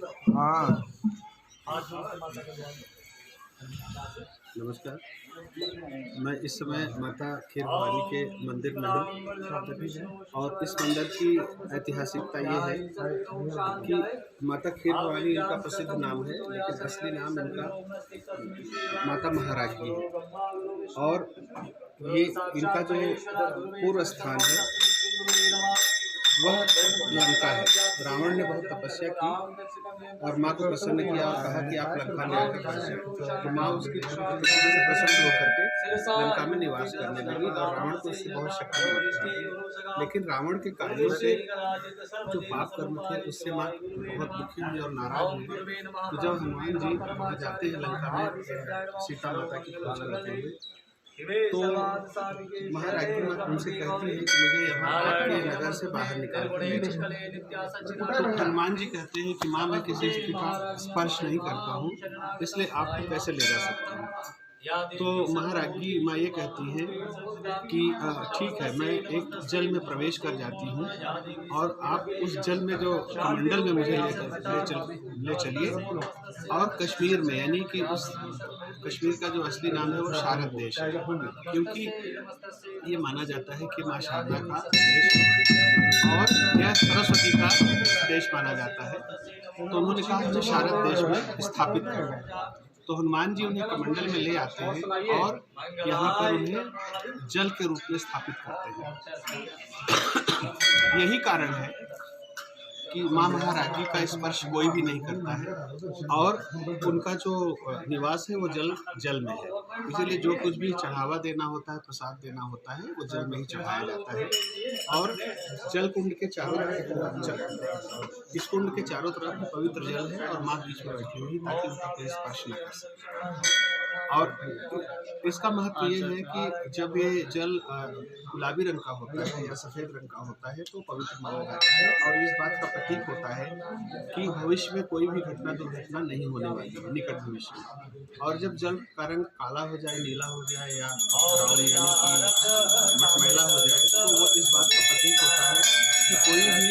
हाँ। नमस्कार। मैं इस समय माता खेर भवानी के मंदिर में हूँ और इस मंदिर की ऐतिहासिकता ये है कि माता खेर भवानी इनका प्रसिद्ध नाम है, लेकिन असली नाम इनका माता महाराज्ञी है। और ये इनका जो पूर्व स्थान है वह लंका है। रावण ने बहुत तपस्या की और माँ को प्रसन्न किया और कहा कि आप लंका में आकर बसें। तो माँ उसकी तपस्या से प्रसन्न होकर के लंका में निवास करने लगी और रावण को उससे बहुत शक्ति मिली। लेकिन रावण के कार्यों से जो पाप कर्म थे उससे माँ बहुत दुखी हुई और नाराज हुई। तो जब हनुमान जी वहाँ जाते हैं लंका में सीता माता की खोज करते हुए, तो महाराज्ञी माँ उनसे कहती है कि मुझे यहाँ आपके नगर से बाहर निकाल के ले चलो। तो हनुमान जी कहते हैं कि माँ मैं किसी स्त्री का स्पर्श नहीं करता हूँ, इसलिए आपको कैसे ले जा सकता हूँ। तो महाराज्ञी माँ ये कहती हैं कि ठीक है, मैं एक जल में प्रवेश कर जाती हूँ और आप उस जल में जो कमंडल में मुझे ले चलिए और कश्मीर में, यानी कि उस कश्मीर का जो असली नाम है वो शारद देश है, क्योंकि ये माना जाता है कि माँ शारदा का देश है और यह सरस्वती का देश माना जाता है। तो उन्होंने कहा मुझे शारद देश में स्थापित कर। तो हनुमान जी उन्हें कमंडल में ले आते हैं और यहाँ पर उन्हें जल के रूप में स्थापित करते हैं। यही कारण है कि माँ महाराज्ञी का स्पर्श कोई भी नहीं करता है और उनका जो निवास है वो जल में है। इसीलिए जो कुछ भी चढ़ावा देना होता है, प्रसाद देना होता है, वो जल में ही चढ़ाया जाता है। और जल कुंड के चारों तरफ, इस कुंड के चारों तरफ पवित्र जल है और माँ बीच में बैठी हुई ताकि उनका कोई स्पर्श न कर सके। और इसका महत्व ये है कि जब ये जल गुलाबी रंग का होता है या सफ़ेद रंग का होता है तो पवित्र माना जाता है और इस बात का प्रतीक होता है कि भविष्य में कोई भी घटना दुर्घटना नहीं होने वाली है निकट भविष्य में। और जब जल का रंग काला हो जाए, नीला हो जाए या ब्राउन यानी कि मटमैला हो जाए, तो वो इस बात का प्रतीक होता है कि कोई भी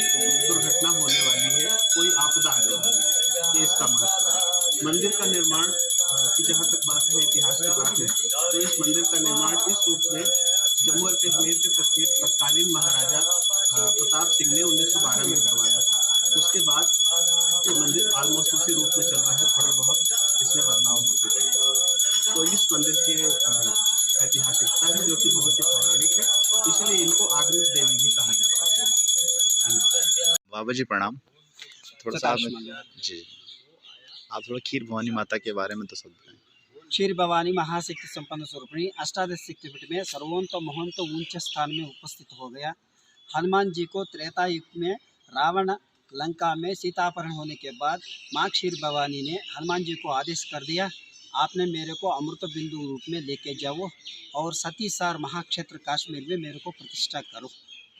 दुर्घटना होने वाली है, कोई आपदा आने वाली है। ये इसका महत्व है। मंदिर का निर्माण की जहाँ तक बात है, इतिहास की बात है, तो इस मंदिर का निर्माण इस रूप में जम्मू और कश्मीर के तत्कालीन महाराजा प्रताप सिंह ने 1912 में करवाया था। उसके बाद ये मंदिर ऑलमोस्ट उसी रूप में चल रहा है, थोड़े बहुत इसमें बदलाव होते रहे। तो इस मंदिर की ऐतिहासिकता है जो कि बहुत ही पौराणिक है, इसलिए इनको आगमन देवी भी कहा जाता है। धन्यवाद। बाबा जी प्रणाम। थोड़ा सा जी, आप थोड़ा खीर भवानी माता के बारे में तो सब बताएं। क्षीर भवानी महाशक्ति संपन्न स्वरूपिणी अष्टादश शक्तिपीठ में सर्वोत्तम महंत ऊंचे स्थान में उपस्थित हो गया। हनुमान जी को त्रेता युग में रावण लंका में सीतापहरण होने के बाद माँ क्षीर भवानी ने हनुमान जी को आदेश कर दिया, आपने मेरे को अमृत बिंदु रूप में लेके जाओ और सतीसार महाक्षेत्र काश्मीर में मेरे को प्रतिष्ठा करो।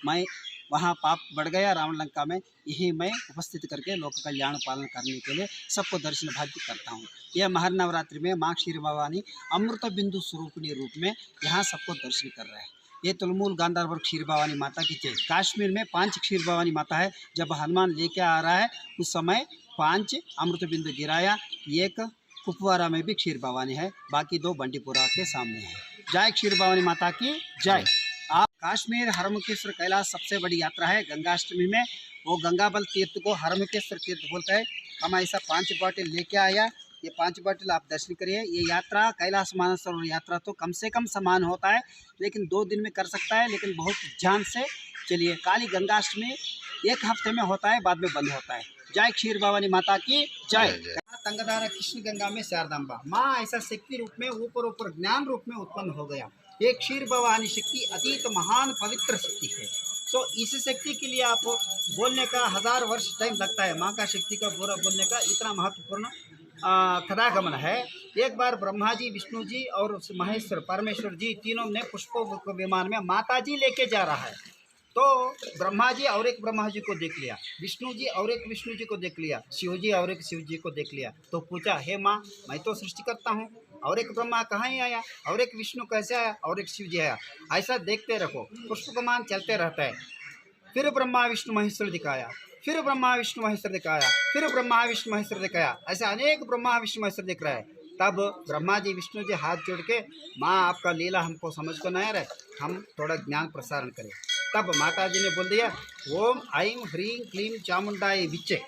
मैं वहाँ पाप बढ़ गया रावण लंका में, यही मैं उपस्थित करके लोक कल्याण पालन करने के लिए सबको दर्शन भाग्य करता हूँ। यह महानवरात्रि में माँ क्षीर भवानी अमृत बिंदु स्वरूपिणी रूप में यहाँ सबको दर्शन कर रहे हैं। ये तुलमूल गांधार क्षीर भवानी माता की जय। काश्मीर में 5 क्षीर भवानी माता है। जब हनुमान लेके आ रहा है उस समय 5 अमृत बिंदु गिराया। एक कुपवारा में भी क्षीर भवानी है, बाकी 2 बंडीपुरा के सामने है। जय क्षीर भवानी माता की जय। आप काश्मीर हरमुखेश्वर कैलाश सबसे बड़ी यात्रा है गंगाष्टमी में। वो गंगाबल तीर्थ को हरमुखेश्वर तीर्थ बोलते हैं। हम ऐसा 5 बॉटल लेके आया, ये 5 बॉटल आप दर्शन करिए। ये यात्रा कैलाश मानसरोवर यात्रा तो कम से कम समान होता है, लेकिन 2 दिन में कर सकता है, लेकिन बहुत ध्यान से चलिए। काली गंगाष्टमी 1 हफ्ते में होता है, बाद में बंद होता है। जय क्षीर भवानी माता की जय। तंगधारा कृष्ण गंगा में शारदाम्बा माँ ऐसा शक्ति रूप में ऊपर ज्ञान रूप में उत्पन्न हो गया। ये क्षीर भवानी शक्ति अतीत महान पवित्र शक्ति है। तो इस शक्ति के लिए आप बोलने का 1000 वर्ष टाइम लगता है। माँ का शक्ति का पूरा बोलने का इतना महत्वपूर्ण कथागमन है। एक बार ब्रह्मा जी, विष्णु जी और महेश्वर परमेश्वर जी तीनों ने पुष्पक विमान में माता जी लेके जा रहा है। तो ब्रह्मा जी और एक ब्रह्मा जी को देख लिया, विष्णु जी और एक विष्णु जी को देख लिया, शिव जी और एक शिव जी को देख लिया। तो पूछा, हे माँ मैं तो सृष्टि करता हूँ, और एक ब्रह्मा कहाँ ही आया, और एक विष्णु कैसे आया, और एक शिव जी आया। ऐसा देखते रखो, पुष्पकमान चलते रहता है। फिर ब्रह्मा विष्णु महेश्वर दिखाया। फिर ब्रह्मा विष्णु महेश्वर दिखाया, फिर ब्रह्मा विष्णु महेश्वर दिखाया, ऐसे अनेक ब्रह्मा विष्णु महेश्वर दिख रहा है। तब ब्रह्मा जी विष्णु जी हाथ जोड़ के, माँ आपका लीला हमको समझ को नहीं आ रहा है, हम थोड़ा ज्ञान प्रसारण करें। तब माता जी ने बोल दिया, ओम ऐं ह्रीं क्लीं चामुंडाय विच्चे,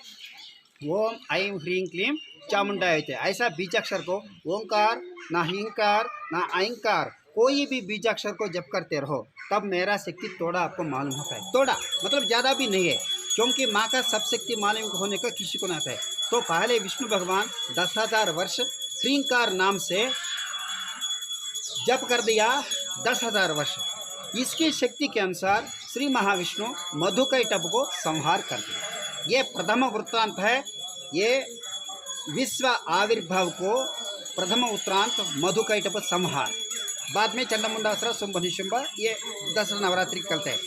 ओम ऐं ह्रीं क्लीं चामुंडाय विच्चे। ऐसा बीजाक्षर को ओंकार ना हिंकार ना ऐंकार कोई भी बीजाक्षर को जप करते रहो, तब मेरा शक्ति थोड़ा आपको मालूम होता है। थोड़ा मतलब ज़्यादा भी नहीं है, क्योंकि माँ का सब शक्ति मालूम होने का किसी को नहीं आता है। तो पहले विष्णु भगवान 10,000 वर्ष ह्रींकार नाम से जप कर दिया, 10,000 वर्ष। इसकी शक्ति के अनुसार श्री महाविष्णु मधुकैटभ को संहार कर दिया। ये प्रथम वृत्तांत है, ये विश्व आविर्भाव को प्रथम उत्तरांत मधुकैटभ संहार। बाद में चंडमुंडासुर शुंभ निशुंभ ये दसरा नवरात्रि करते हैं।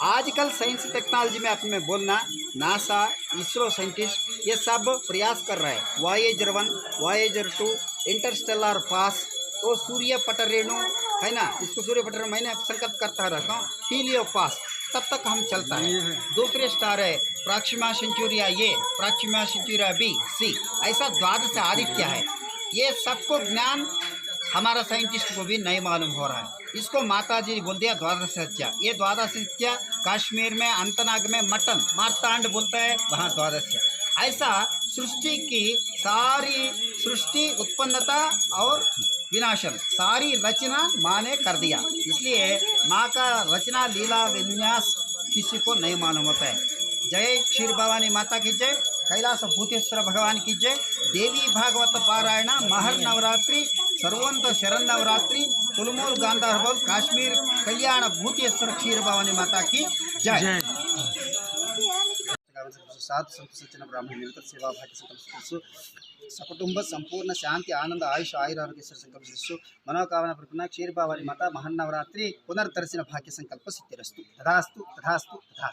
आजकल साइंस टेक्नोलॉजी में अपने बोलना, नासा, इसरो साइंटिस्ट ये सब प्रयास कर रहा है। वॉयेजर 1, वॉयेजर 2, इंटरस्टेलर पास, तो सूर्य पट रेणु है ना, इसको सूर्य पट रेणु मैंने संकल्प करता रहता हूँ, हीलियो पास, तब तक हम चलता है। दूसरे स्टार है प्राक्सिमा सेंचुरिया ए, प्राक्सिमा सेंचुरिया बी, सी, ऐसा द्वादश आदित्य है। ये सबको ज्ञान हमारा साइंटिस्ट को भी नहीं मालूम हो रहा है। इसको माता जी बोल दिया द्वादशादित्य। ये द्वादशादित्य कश्मीर में अंतनाग में मटन मार्तांड बोलता है, वहाँ द्वादश। ऐसा सृष्टि की सारी सृष्टि उत्पन्नता और विनाशन सारी रचना माँ ने कर दिया। इसलिए माँ का रचना लीला विन्यास किसी को नहीं मालूम होता है। जय क्षीर भवानी माता की जय, कैलास भूतेश्वर भगवान की जय। देवी भागवत पारायण महर नवरात्रि सर्वंत शरण नवरात्रि तुलमूल गांधार काश्मीर कल्याण भूतेश्वर क्षीर भवानी माता की जय। साधु संत सज्जन ब्राह्मण निरंतर सेवा भाग्य संकल्प सकुटुंब संपूर्ण शांति आनंद आयुष आयुरारोग्य संकल्प मनोकामना प्रपन्न क्षीर भवानी माता महानवरात्रि पुनर्दर्शन भाग्य संकल्प सिद्धिरस्तु। तथास्तु तथास्तु तथास्तु।